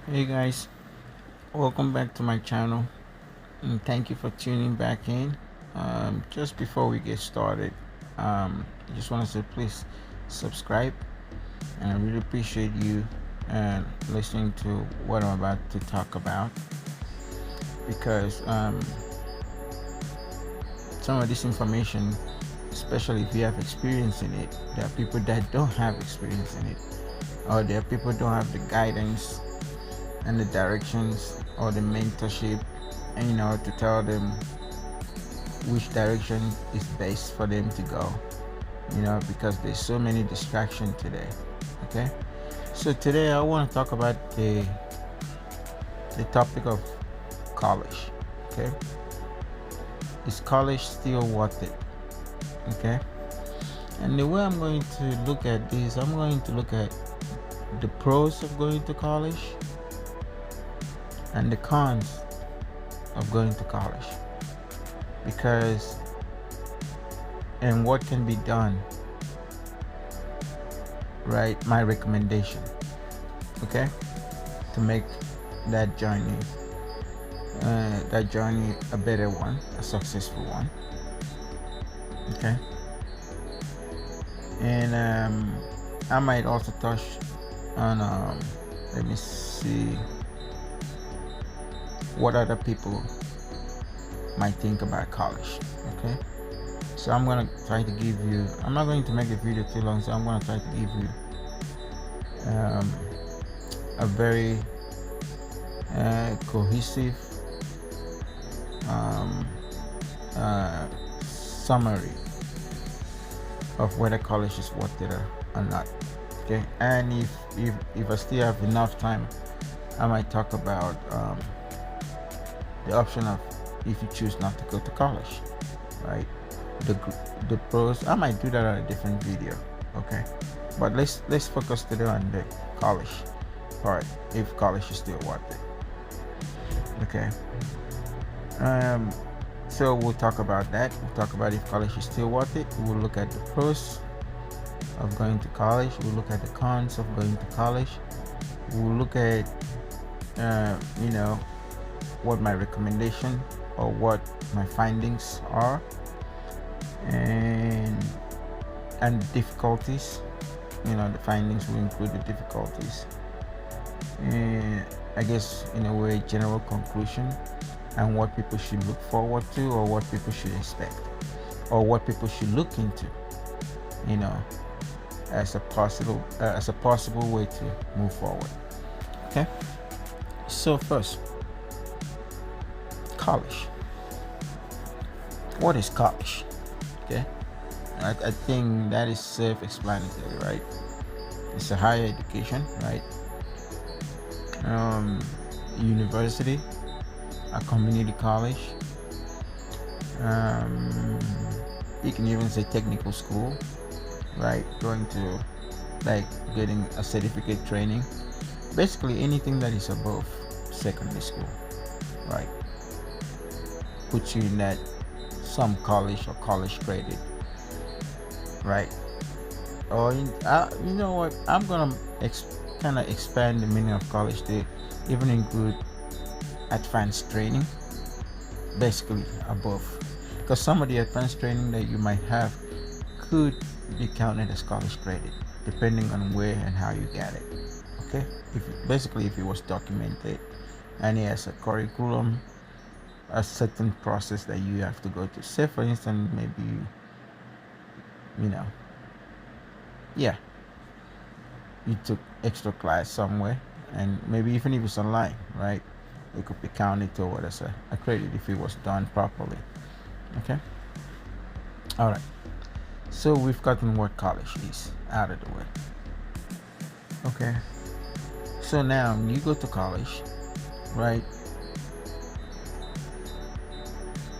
Hey guys, welcome back to my channel and thank you for tuning back in. Just before we get started, I just want to say please subscribe, and I really appreciate you listening to what I'm about to talk about because some of this information, especially if you have experience in it, there are people that don't have experience in it, or there are people who don't have the guidance and the directions or the mentorship, and to tell them which direction is best for them to go, because there's so many distractions today. Okay, so today I want to talk about the topic of college. Okay, is college still worth it? Okay, and the way I'm going to look at this, I'm going to look at the pros of going to college and the cons of going to college, because and what can be done, right? My recommendation, okay, to make that journey a better one, a successful one. Okay, and I might also touch on let me see what other people might think about college. Okay, so I'm gonna try to give you, I'm not going to make the video too long, so I'm gonna try to give you a very cohesive summary of whether college is worth it or not. Okay, and if I still have enough time, I might talk about the option of if you choose not to go to college, right? The pros. I might do that on a different video. Okay, but let's focus today on the college part. If college is still worth it. Okay. So we'll talk about that. We'll talk about if college is still worth it. We'll look at the pros of going to college. We'll look at the cons of going to college. We'll look at what my recommendation or what my findings are, and difficulties. The findings will include the difficulties, and I guess in a way general conclusion, and what people should look forward to, or what people should expect, or what people should look into, as a possible way to move forward. Okay, so first, college. What is college? Okay, I think that is self-explanatory, right? It's a higher education, right? University, a community college. You can even say technical school, right? Going to, like, getting a certificate training. Basically anything that is above secondary school, right? Puts you in that some college or college graded, right? Or you know what? I'm gonna kind of expand the meaning of college to even include advanced training, basically above, because some of the advanced training that you might have could be counted as college graded, depending on where and how you get it. Okay, if it was documented and it has a curriculum, a certain process that you have to go to. Say for instance, maybe yeah, you took extra class somewhere, and maybe even if it's online, right, it could be counted toward as a credit if it was done properly. Okay, all right, so we've gotten what college is out of the way. Okay, so now you go to college, right?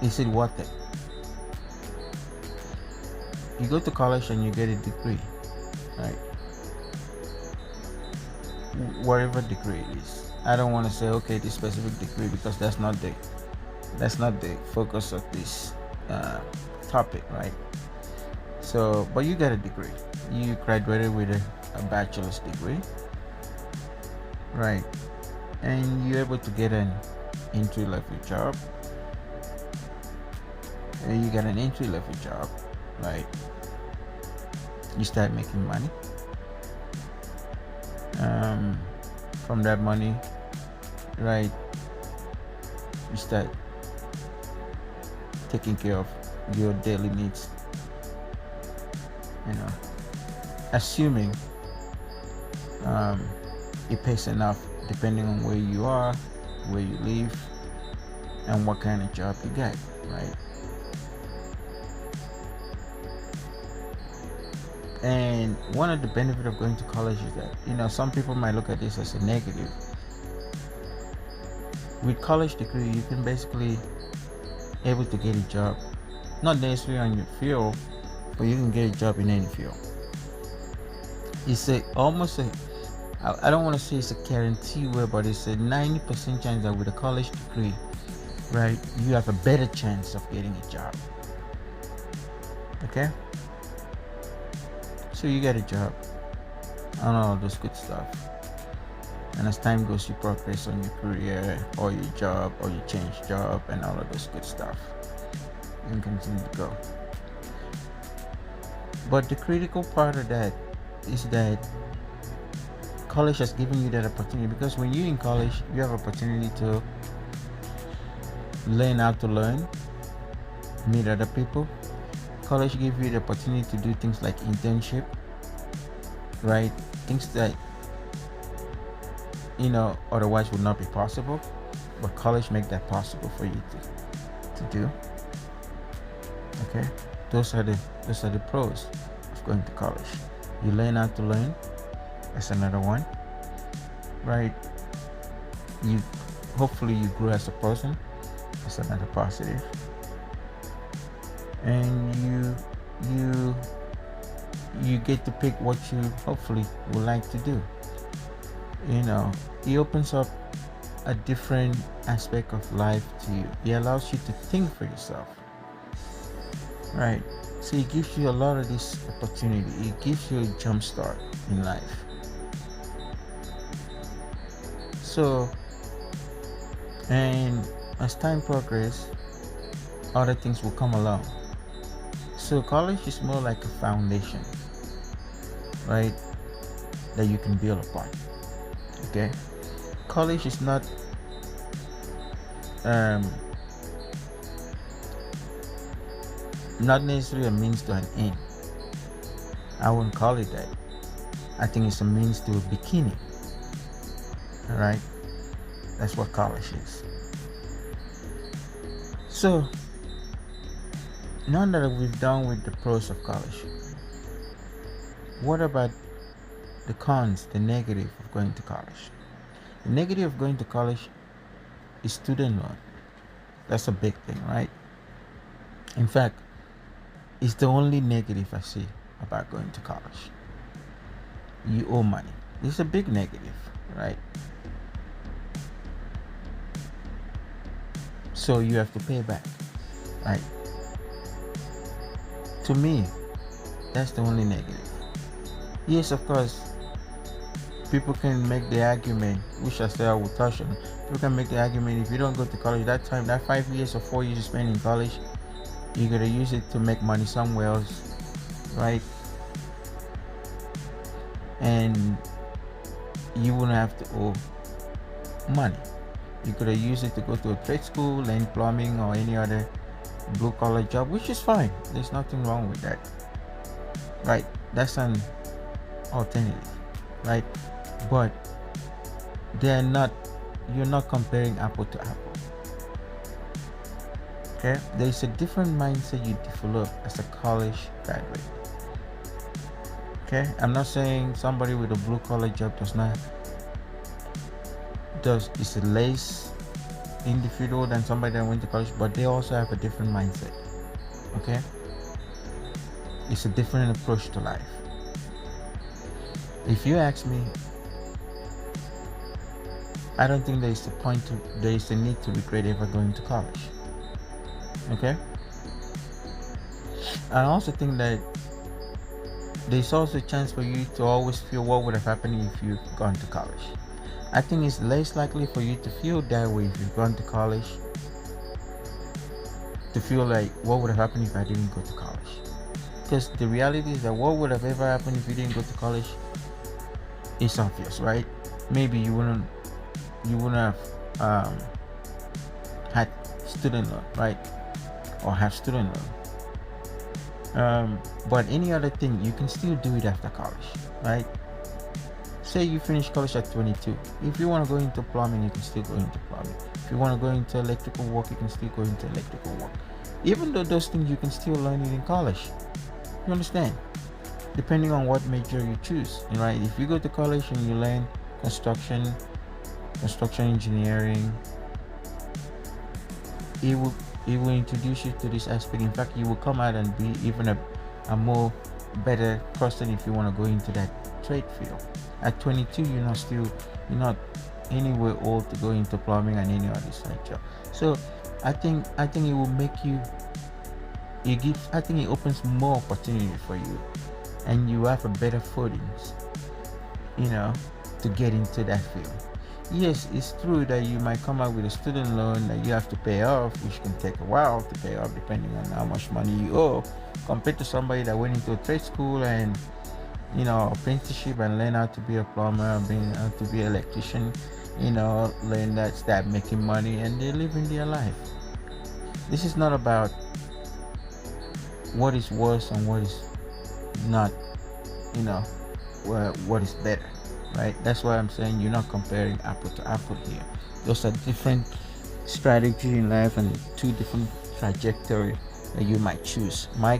Is it worth it? You go to college and you get a degree, right? Whatever degree it is. I don't want to say okay this specific degree, because that's not the focus of this topic, right? So, but you get a degree. You graduated with a bachelor's degree, right? and you're able to get an entry level job, and you get an entry level job, right? You start making money. From that money, right, you start taking care of your daily needs, assuming it pays enough depending on where you are, where you live, and what kind of job you get, right? And one of the benefits of going to college is that, some people might look at this as a negative. With college degree, you can basically able to get a job, not necessarily on your field, but you can get a job in any field. It's I don't want to say it's a guarantee way, but it's a 90% chance that with a college degree, right, you have a better chance of getting a job. Okay? So you get a job and all those good stuff. And as time goes, you progress on your career or your job, or you change job and all of those good stuff. And continue to go. But the critical part of that is that college has given you that opportunity, because when you're in college, you have opportunity to learn how to learn, meet other people. College gives you the opportunity to do things like internship, right? Things that otherwise would not be possible, but college make that possible for you to do. Okay, those are the pros of going to college. You learn how to learn. That's another one, right? Hopefully you grow as a person. That's another positive. And you get to pick what you hopefully would like to do. It opens up a different aspect of life to you. It allows you to think for yourself, right? So it gives you a lot of this opportunity. It gives you a jump start in life. So, and as time progresses, other things will come along. So college is more like a foundation, right, that you can build upon. Okay, college is not necessarily a means to an end. I wouldn't call it that. I think it's a means to a beginning. All right, that's what college is. So now that we've done with the pros of college, what about the cons, the negative of going to college? The negative of going to college is student loan. That's a big thing, right? In fact, it's the only negative I see about going to college. You owe money. This is a big negative, right? So you have to pay back, right? To me, that's the only negative. Yes, of course, people can make the argument, which I said I will touch on. People can make the argument, if you don't go to college, that 5 years or 4 years you spend in college, you're gonna use it to make money somewhere else, right? And you wouldn't have to owe money. You could have used it to go to a trade school, learn plumbing or any other blue collar job, which is fine. There's nothing wrong with that, right? That's an alternative, right? But you're not comparing apple to apple. Okay, there's a different mindset you develop as a college graduate. Okay, I'm not saying somebody with a blue collar job is a less individual than somebody that went to college, but they also have a different mindset. Okay, it's a different approach to life. If you ask me, I don't think there is a need to regret ever going to college. Okay, I also think that there's also a chance for you to always feel what would have happened if you'd gone to college. I think it's less likely for you to feel that way if you've gone to college, to feel like what would have happened if I didn't go to college. Because the reality is that what would have ever happened if you didn't go to college is obvious, right? Maybe you wouldn't have had student loan, right? Or have student loan. But any other thing, you can still do it after college, right? Say you finish college at 22. If you want to go into plumbing, you can still go into plumbing. If you want to go into electrical work, you can still go into electrical work. Even though those things you can still learn it in college. You understand? Depending on what major you choose, right? If you go to college and you learn construction engineering, it will introduce you to this aspect. In fact, you will come out and be even a more better person if you want to go into that trade field. At 22, you're not anywhere old to go into plumbing and any other side job. So I think it will make you, I think it opens more opportunity for you, and you have a better footings, to get into that field. Yes, it's true that you might come out with a student loan that you have to pay off, which can take a while to pay off depending on how much money you owe, compared to somebody that went into a trade school and apprenticeship and learn how to be a plumber, learn how to be an electrician, learn that, start making money, and they're living their life. This is not about what is worse and what is not, what is better, right? That's why I'm saying you're not comparing apple to apple here. Those are different strategy in life and two different trajectory that you might choose. I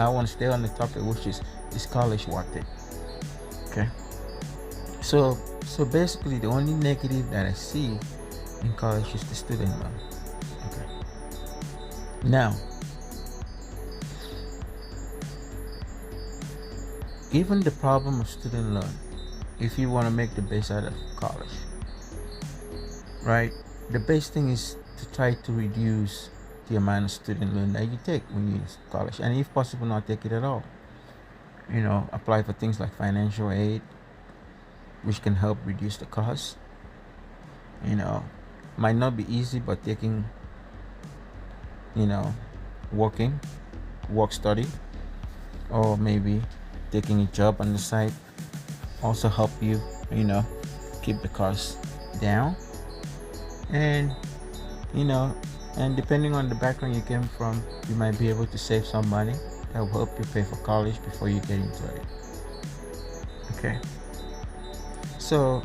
want to stay on the topic, which is college worth it? Okay. So basically, the only negative that I see in college is the student loan. Okay. Now, given the problem of student loan, if you want to make the best out of college, right? The best thing is to try to reduce the amount of student loan that you take when you're in college, and if possible, not take it at all. Apply for things like financial aid, which can help reduce the cost. Might not be easy, but taking, work study, or maybe taking a job on the side also help you, keep the cost down. And, and depending on the background you came from, you might be able to save some money that will help you pay for college before you get into it. Okay. So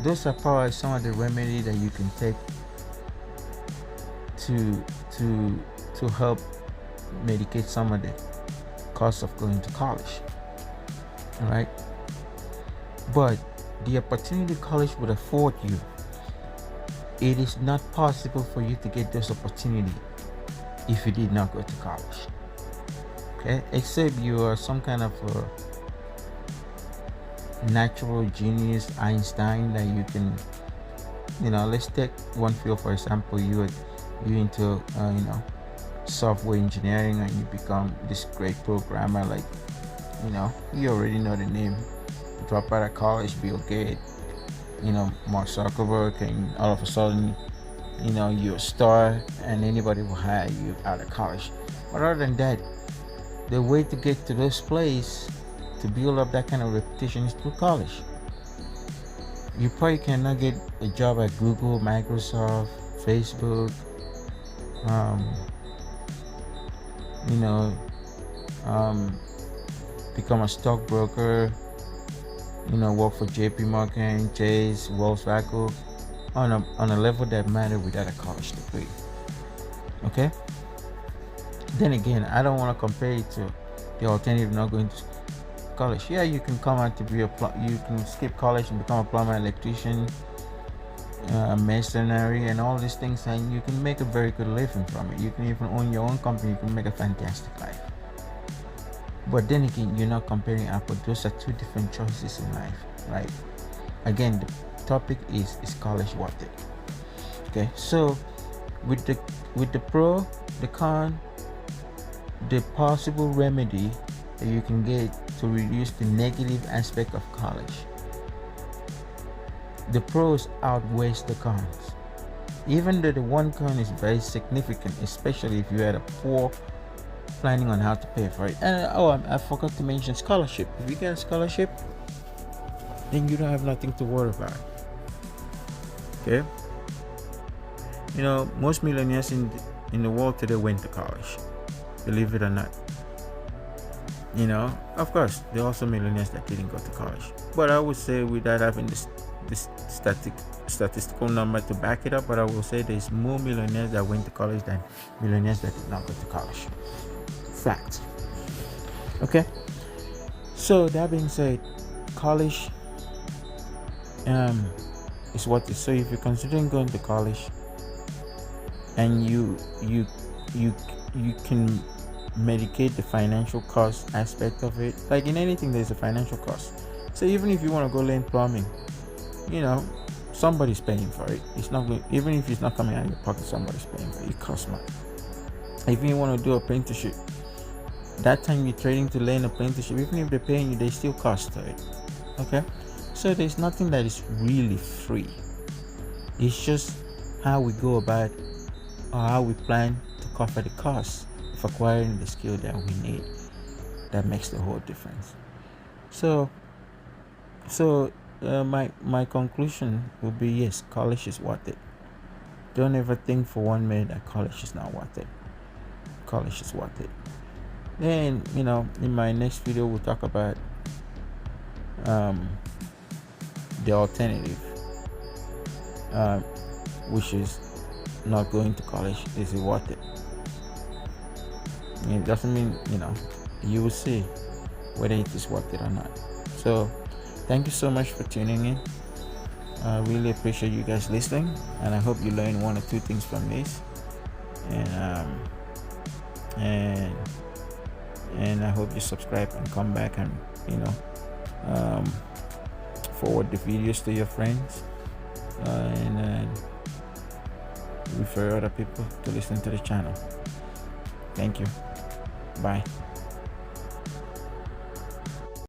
those are probably some of the remedies that you can take to help mitigate some of the cost of going to college. All right. But the opportunity college would afford you, it is not possible for you to get this opportunity if you did not go to college. Okay, except you are some kind of a natural genius, Einstein, that you can, let's take one field for example. You into software engineering, and you become this great programmer, like you already know the name. Drop out of college, Bill Gates, Mark Zuckerberg, and all of a sudden, you're a star, and anybody will hire you out of college. But other than that, the way to get to this place, to build up that kind of reputation, is through college. You probably cannot get a job at Google, Microsoft, Facebook, become a stockbroker, work for JP Morgan, Chase, Wells Fargo, on a level that matters without a college degree. Okay? Then again, I don't want to compare it to the alternative not going to college. Yeah, you can come out to be you can skip college and become a plumber, electrician, masonry, and all these things, and you can make a very good living from it. You can even own your own company. You can make a fantastic life. But then again, you're not comparing apples. Those are two different choices in life, right? Again, the topic is college worth it? Okay, so with the pro, the con, the possible remedy that you can get to reduce the negative aspect of college. the pros outweighs the cons. Even though the one con is very significant, especially if you had a poor planning on how to pay for it. And I forgot to mention scholarship. If you get a scholarship, then you don't have nothing to worry about. Okay? You know, most millionaires in the world today went to college, believe it or not. You know, of course, there are also millionaires that didn't go to college. But I would say, without having this statistical number to back it up, but I will say there's more millionaires that went to college than millionaires that did not go to college. Fact. Okay? So that being said, college is what is. So if you're considering going to college and you can medicate the financial cost aspect of it, like in anything there's a financial cost. So even if you want to go learn plumbing, you know, somebody's paying for it. It's not going, even if it's not coming out of your pocket, somebody's paying for it. It costs money. If you want to do apprenticeship, that time you're trading to learn apprenticeship, even if they're paying you, they still cost to it. Okay? So there's nothing that is really free. It's just how we go about or how we plan to cover the cost of acquiring the skill that we need. That makes the whole difference. So my conclusion would be, yes, college is worth it. Don't ever think for 1 minute that college is not worth it. College is worth it. Then, you know, in my next video we'll talk about the alternative, which is not going to college. Is it worth it? It doesn't mean, you know, you will see whether it is worth it or not. So thank you so much for tuning in. I really appreciate you guys listening, and I hope you learned 1 or 2 things from this. And I hope you subscribe and come back and, you know, forward the videos to your friends, and refer other people to listen to the channel. Thank you. Bye.